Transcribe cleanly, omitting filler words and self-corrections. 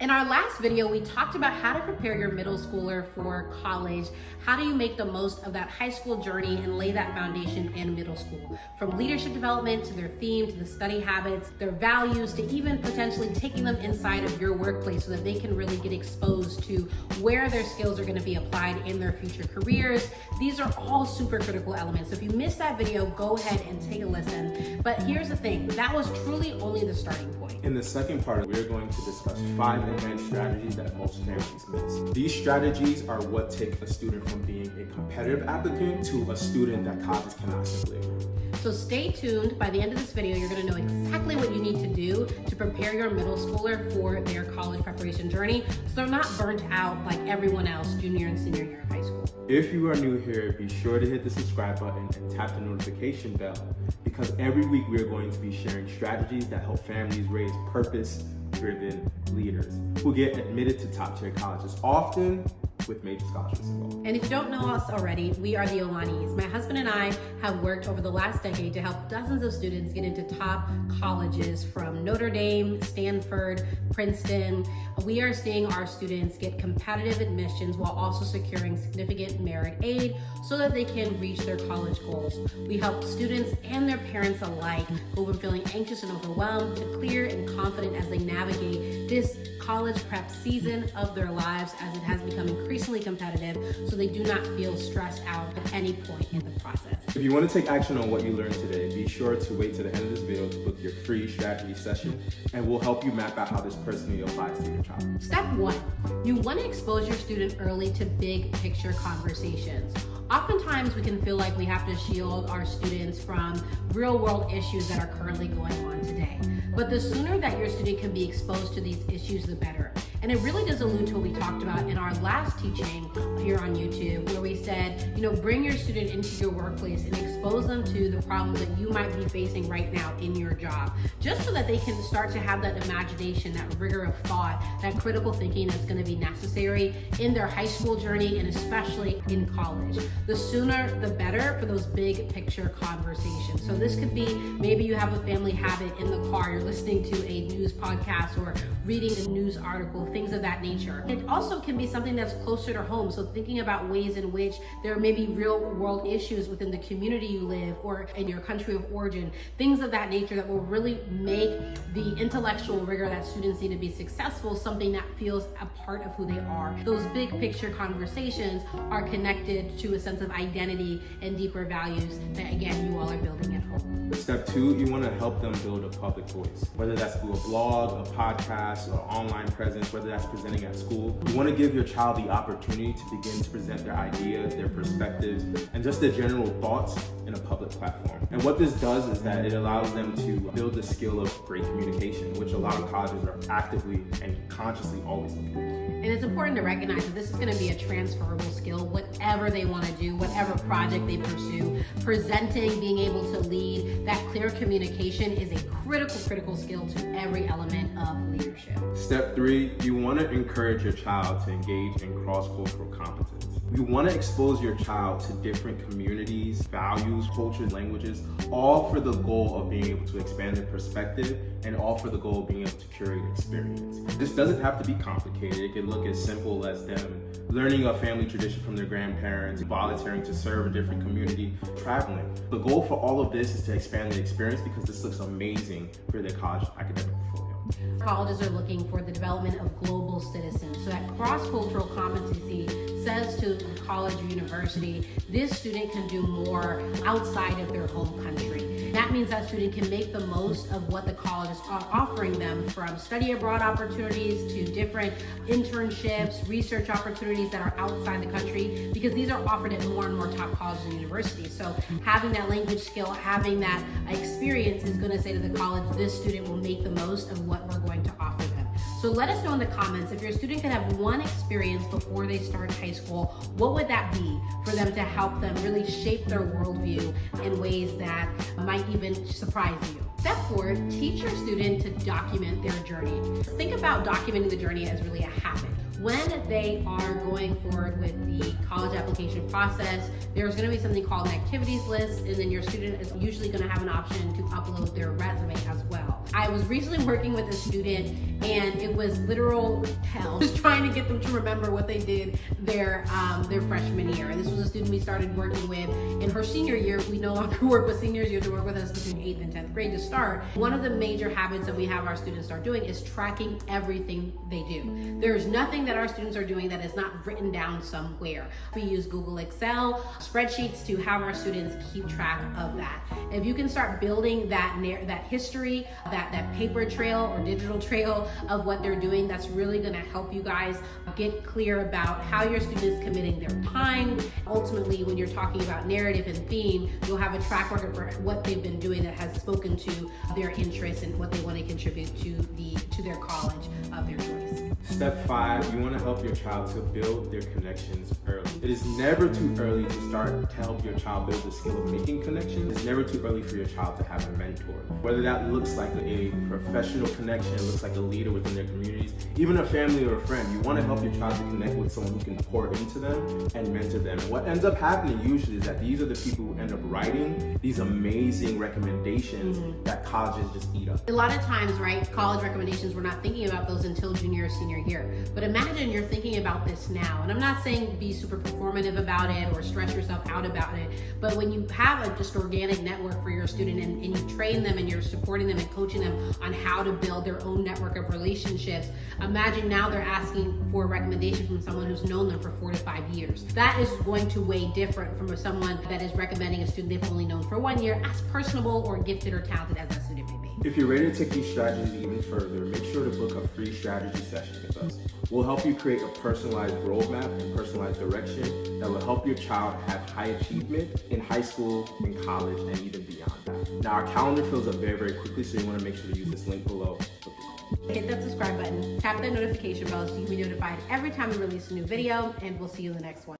In our last video, we talked about how to prepare your middle schooler for college. How do you make the most of that high school journey and lay that foundation in middle school? From leadership development to their theme, to the study habits, their values, to even potentially taking them inside of your workplace so that they can really get exposed to where their skills are going to be applied in their future careers. These are all super critical elements. So if you missed that video, go ahead and take a listen. But here's the thing, that was truly only the starting point. In the second part, we're going to discuss 5 advanced strategies that most families miss. These strategies are what take a student from being a competitive applicant to a student that colleges cannot simply ignore. So stay tuned. By the end of this video, you're going to know exactly what you need to do to prepare your middle schooler for their college preparation journey so they're not burnt out like everyone else junior and senior year of high school. If you are new here, be sure to hit the subscribe button and tap the notification bell, because every week we are going to be sharing strategies that help families raise purpose-driven leaders who get admitted to top-tier colleges, often with major scholarships as well. And if you don't know us already, we are the Olanis. My husband and I have worked over the last decade to help dozens of students get into top colleges from Notre Dame, Stanford, Princeton. We are seeing our students get competitive admissions while also securing significant merit aid so that they can reach their college goals. We help students and their parents alike go from feeling anxious and overwhelmed to clear and confident as they navigate this college prep season of their lives, as it has become increasingly competitive, so they do not feel stressed out at any point in the process. If you want to take action on what you learned today, be sure to wait to the end of this video to book your free strategy session, and we'll help you map out how this personally applies to your child. Step 1, you want to expose your student early to big picture conversations. Oftentimes we can feel like we have to shield our students from real world issues that are currently going on today. But the sooner that your student can be exposed to these issues, the better. And it really does allude to what we talked about in our last teaching here on YouTube, where we said, bring your student into your workplace and expose them to the problems that you might be facing right now in your job, just so that they can start to have that imagination, that rigor of thought, that critical thinking that's going to be necessary in their high school journey and especially in college. The sooner, the better for those big picture conversations. So this could be, maybe you have a family habit in the car, you're listening to a news podcast or reading a news article, things of that nature. It also can be something that's closer to home. So thinking about ways in which there may be real world issues within the community you live or in your country of origin, things of that nature that will really make the intellectual rigor that students need to be successful something that feels a part of who they are. Those big picture conversations are connected to a sense of identity and deeper values that, again, you all are building at home. Step 2, you want to help them build a public voice, whether that's through a blog, a podcast, or online presence, whether that's presenting at school. You want to give your child the opportunity to begin to present their ideas, their perspectives, and just their general thoughts in a public platform. And what this does is that it allows them to build the skill of great communication, which a lot of colleges are actively and consciously always looking for. And it's important to recognize that this is going to be a transferable skill, whatever they want to do, whatever project they pursue. Presenting, being able to lead, that clear communication is a critical skill to every element of leadership. Step 3, you want to encourage your child to engage in cross-cultural competence. You want to expose your child to different communities, values, cultures, languages, all for the goal of being able to expand their perspective and all for the goal of being able to curate experience. This doesn't have to be complicated. It can look as simple as them learning a family tradition from their grandparents, volunteering to serve a different community, traveling. The goal for all of this is to expand the experience because this looks amazing for their college academic portfolio. Colleges are looking for the development of global citizens. So that cross-cultural competency says to the college or university, this student can do more outside of their home country. That means that student can make the most of what the college is offering them, from study abroad opportunities to different internships, research opportunities that are outside the country, because these are offered at more and more top colleges and universities. So having that language skill, having that experience is going to say to the college, this student will make the most of what we're going to offer them. So let us know in the comments, if your student could have one experience before they start high school, what would that be for them to help them really shape their worldview in ways that might even surprise you? Step 4, teach your student to document their journey. Think about documenting the journey as really a habit. When they are going forward with the college application process, there's going to be something called an activities list, and then your student is usually going to have an option to upload their resume as well. I was recently working with a student, and it was literal hell just trying to get them to remember what they did their freshman year. And this was a student we started working with in her senior year. We no longer work with seniors. You have to work with us between 8th and 10th grade to start. One of the major habits that we have our students start doing is tracking everything they do. There's nothing that our students are doing that is not written down somewhere. We use Google Excel spreadsheets to have our students keep track of that. If you can start building that history, that paper trail or digital trail of what they're doing, that's really going to help you guys get clear about how your student is committing their time. Ultimately, when you're talking about narrative and theme, you'll have a track record for what they've been doing that has spoken to their interests and what they want to contribute to their college of their choice. Step 5, you want to help your child to build their connections early. It is never too early to start to help your child build the skill of making connections. It's never too early for your child to have a mentor. Whether that looks like a professional connection, it looks like a leader within their communities, even a family or a friend. You want to help your child to connect with someone who can pour into them and mentor them. And what ends up happening usually is that these are the people who end up writing these amazing recommendations that colleges just eat up. A lot of times, right, college recommendations, we're not thinking about those until junior or senior year. But imagine you're thinking about this now. And I'm not saying be super performative about it or stress yourself out about it. But when you have a just organic network for your student and you train them and you're supporting them and coaching them on how to build their own network of relationships, imagine now they're asking for a recommendation from someone who's known them for 4 to 5 years. That is going to weigh different from someone that is recommending a student they've only known for 1 year, as personable or gifted or talented as that student may be. If you're ready to take these strategies even further, make sure to book a free strategy session with us. We'll help you create a personalized roadmap and personalized direction that will help your child have high achievement in high school, in college, and even beyond that. Now, our calendar fills up very, very quickly, so you want to make sure to use this link below. Hit that subscribe button, tap that notification bell so you can be notified every time we release a new video, and we'll see you in the next one.